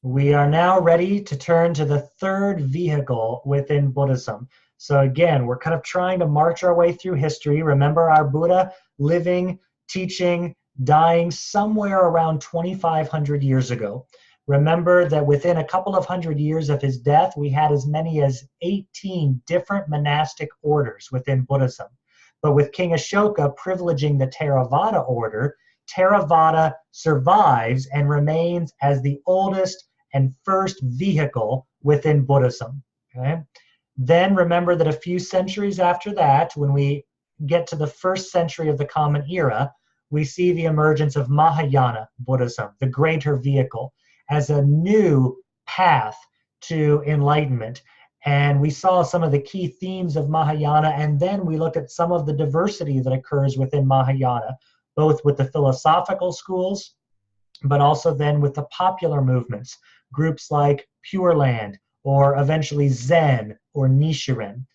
We are now ready to turn to the third vehicle within Buddhism. So again, we're kind of trying to march our way through history. Remember our Buddha living, teaching, dying somewhere around 2,500 years ago. Remember that within a couple of hundred years of his death, we had as many as 18 different monastic orders within Buddhism. But with King Ashoka privileging the Theravada order, Theravada survives and remains as the oldest and first vehicle within Buddhism. Okay? Then remember that a few centuries after that, when we get to the first century of the Common Era, we see the emergence of Mahayana Buddhism, the greater vehicle, as a new path to enlightenment. And we saw some of the key themes of Mahayana, and then we looked at some of the diversity that occurs within Mahayana, both with the philosophical schools, but also then with the popular movements, groups like Pure Land, or eventually Zen or Nichiren.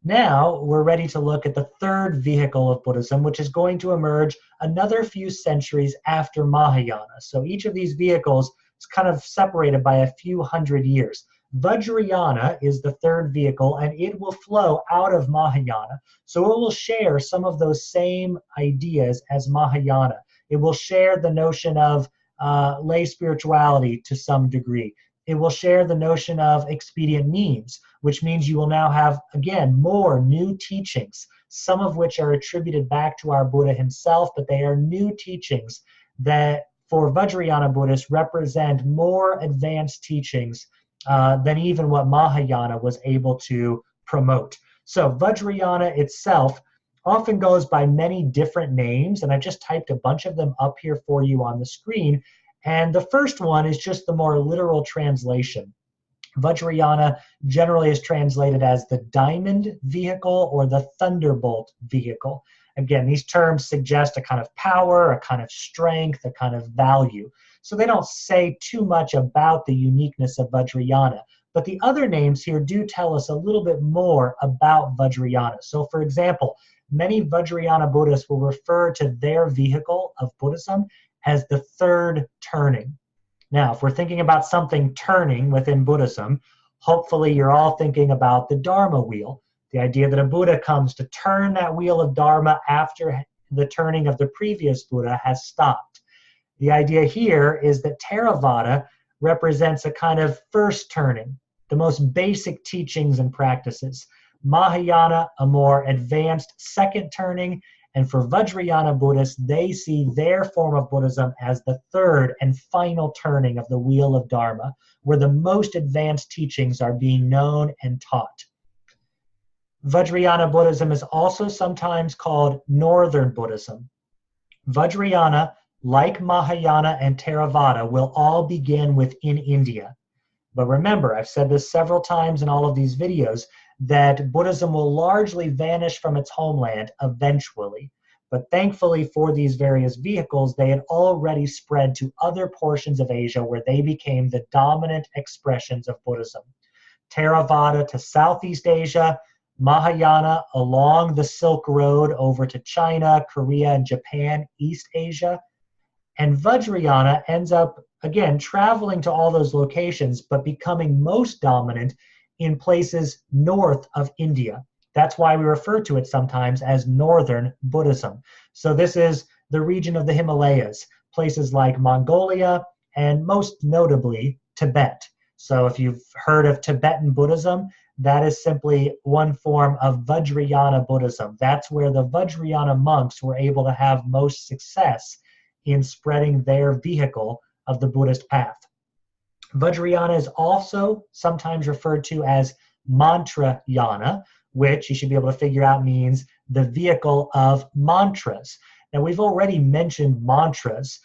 Now we're ready to look at the third vehicle of Buddhism, which is going to emerge another few centuries after Mahayana. So each of these vehicles is kind of separated by a few hundred years. Vajrayana is the third vehicle, and it will flow out of Mahayana. So it will share some of those same ideas as Mahayana. It will share the notion of lay spirituality to some degree. It will share the notion of expedient means, which means you will now have, again, more new teachings, some of which are attributed back to our Buddha himself, but they are new teachings that for Vajrayana Buddhists represent more advanced teachings than even what Mahayana was able to promote. So Vajrayana itself often goes by many different names, and I just typed a bunch of them up here for you on the screen. And the first one is just the more literal translation. Vajrayana generally is translated as the diamond vehicle or the thunderbolt vehicle. Again, these terms suggest a kind of power, a kind of strength, a kind of value. So they don't say too much about the uniqueness of Vajrayana. But the other names here do tell us a little bit more about Vajrayana. So for example, many Vajrayana Buddhists will refer to their vehicle of Buddhism as the third turning. Now, if we're thinking about something turning within Buddhism, hopefully you're all thinking about the Dharma wheel, the idea that a Buddha comes to turn that wheel of Dharma after the turning of the previous Buddha has stopped. The idea here is that Theravada represents a kind of first turning, the most basic teachings and practices. Mahayana, a more advanced second turning, and for Vajrayana Buddhists, they see their form of Buddhism as the third and final turning of the wheel of Dharma, where the most advanced teachings are being known and taught. Vajrayana Buddhism is also sometimes called Northern Buddhism. Vajrayana, like Mahayana and Theravada, will all begin within India. But remember, I've said this several times in all of these videos, that Buddhism will largely vanish from its homeland eventually. But thankfully for these various vehicles, they had already spread to other portions of Asia where they became the dominant expressions of Buddhism. Theravada to Southeast Asia, Mahayana along the Silk Road over to China, Korea, and Japan, East Asia. And Vajrayana ends up, again, traveling to all those locations, but becoming most dominant in places north of India. That's why we refer to it sometimes as Northern Buddhism. So this is the region of the Himalayas, places like Mongolia, and most notably, Tibet. So if you've heard of Tibetan Buddhism, that is simply one form of Vajrayana Buddhism. That's where the Vajrayana monks were able to have most success in spreading their vehicle of the Buddhist path. Vajrayana is also sometimes referred to as Mantrayana, which you should be able to figure out means the vehicle of mantras. Now, we've already mentioned mantras.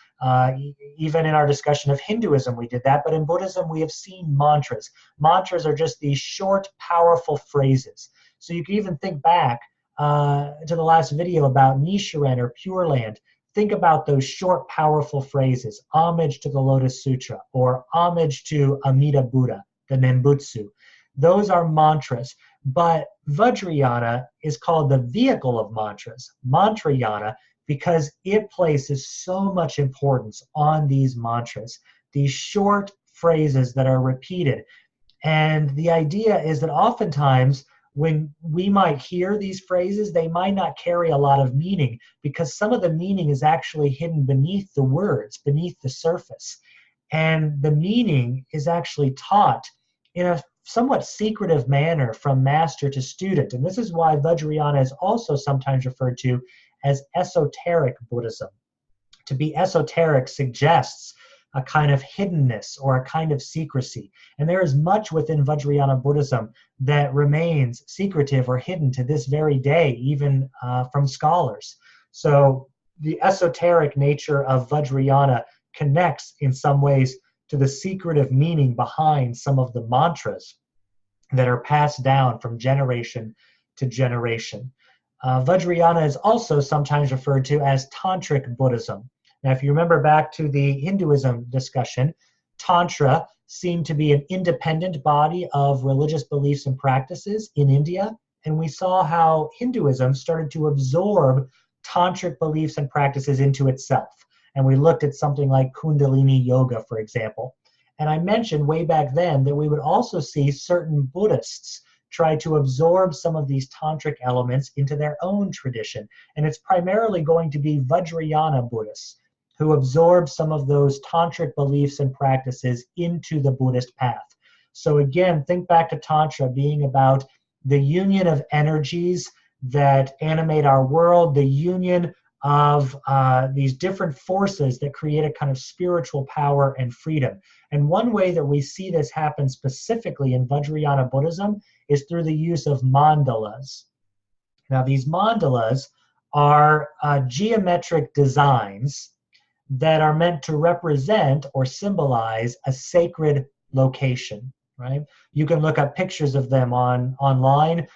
Even in our discussion of Hinduism, we did that, but in Buddhism, we have seen mantras. Mantras are just these short, powerful phrases. So you can even think back to the last video about Nichiren or Pure Land. Think about those short, powerful phrases, homage to the Lotus Sutra, or homage to Amida Buddha, the Nembutsu. Those are mantras, but Vajrayana is called the vehicle of mantras, Mantrayana, because it places so much importance on these mantras, these short phrases that are repeated. And the idea is that oftentimes when we might hear these phrases, they might not carry a lot of meaning because some of the meaning is actually hidden beneath the words, beneath the surface. And the meaning is actually taught in a somewhat secretive manner from master to student. And this is why Vajrayana is also sometimes referred to as esoteric Buddhism. To be esoteric suggests a kind of hiddenness or a kind of secrecy. And there is much within Vajrayana Buddhism that remains secretive or hidden to this very day, even from scholars. So the esoteric nature of Vajrayana connects in some ways to the secretive meaning behind some of the mantras that are passed down from generation to generation. Vajrayana is also sometimes referred to as Tantric Buddhism. Now, if you remember back to the Hinduism discussion, Tantra seemed to be an independent body of religious beliefs and practices in India, and we saw how Hinduism started to absorb Tantric beliefs and practices into itself. And we looked at something like Kundalini Yoga, for example. And I mentioned way back then that we would also see certain Buddhists try to absorb some of these tantric elements into their own tradition. And it's primarily going to be Vajrayana Buddhists who absorb some of those tantric beliefs and practices into the Buddhist path. So again, think back to Tantra being about the union of energies that animate our world, the union of these different forces that create a kind of spiritual power and freedom. And one way that we see this happen specifically in Vajrayana Buddhism is through the use of mandalas. Now, these mandalas are geometric designs that are meant to represent or symbolize a sacred location, right? You can look up pictures of them online.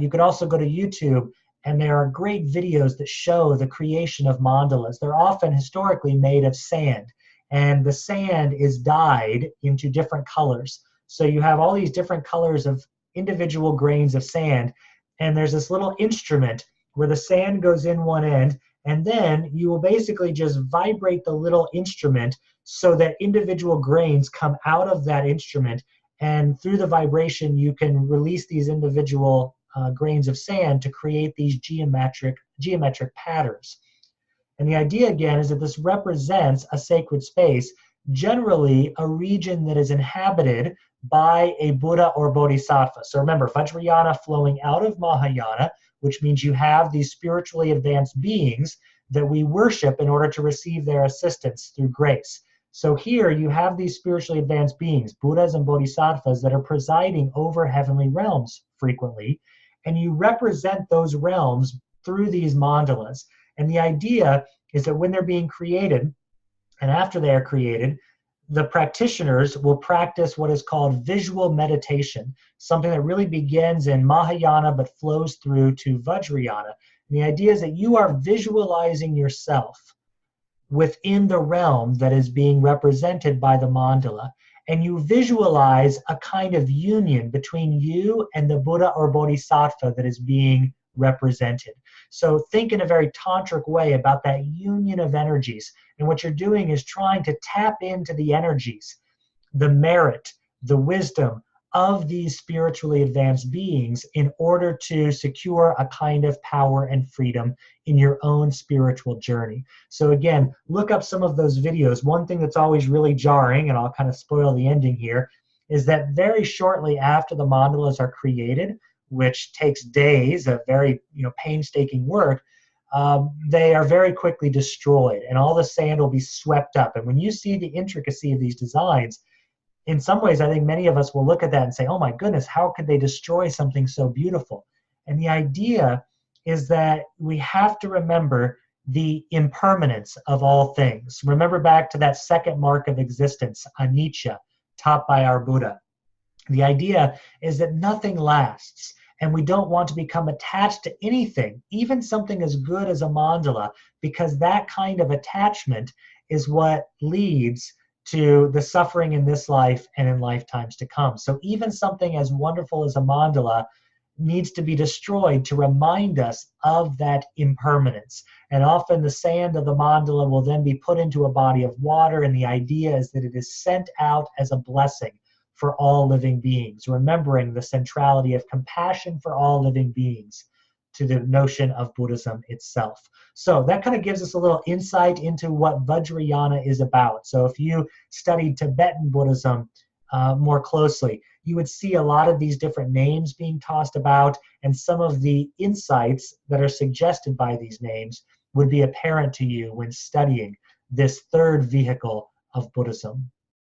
You could also go to YouTube, and there are great videos that show the creation of mandalas. They're often historically made of sand, and the sand is dyed into different colors. So you have all these different colors of individual grains of sand, and there's this little instrument where the sand goes in one end, and then you will basically just vibrate the little instrument so that individual grains come out of that instrument, and through the vibration you can release these individual grains of sand to create these geometric patterns. And the idea again is that this represents a sacred space, generally a region that is inhabited by a Buddha or Bodhisattva. So remember, Vajrayana flowing out of Mahayana, which means you have these spiritually advanced beings that we worship in order to receive their assistance through grace. So here you have these spiritually advanced beings, Buddhas and Bodhisattvas, that are presiding over heavenly realms frequently, and you represent those realms through these mandalas. And the idea is that when they're being created, and after they are created, the practitioners will practice what is called visual meditation, something that really begins in Mahayana but flows through to Vajrayana. And the idea is that you are visualizing yourself within the realm that is being represented by the mandala, and you visualize a kind of union between you and the Buddha or Bodhisattva that is being represented. So think in a very tantric way about that union of energies. And what you're doing is trying to tap into the energies, the merit, the wisdom of these spiritually advanced beings in order to secure a kind of power and freedom in your own spiritual journey. So again, look up some of those videos. One thing that's always really jarring, and I'll kind of spoil the ending here, is that very shortly after the mandalas are created, which takes days of very painstaking work, they are very quickly destroyed, and all the sand will be swept up. And when you see the intricacy of these designs, in some ways, I think many of us will look at that and say, oh my goodness, how could they destroy something so beautiful? And the idea is that we have to remember the impermanence of all things. Remember back to that second mark of existence, anicca, taught by our Buddha. The idea is that nothing lasts, and we don't want to become attached to anything, even something as good as a mandala, because that kind of attachment is what leads to the suffering in this life and in lifetimes to come. So even something as wonderful as a mandala, needs to be destroyed to remind us of that impermanence. And often the sand of the mandala will then be put into a body of water, and the idea is that it is sent out as a blessing for all living beings, remembering the centrality of compassion for all living beings to the notion of Buddhism itself. So that kind of gives us a little insight into what Vajrayana is about. So if you studied Tibetan Buddhism more closely, you would see a lot of these different names being tossed about, and some of the insights that are suggested by these names would be apparent to you when studying this third vehicle of Buddhism.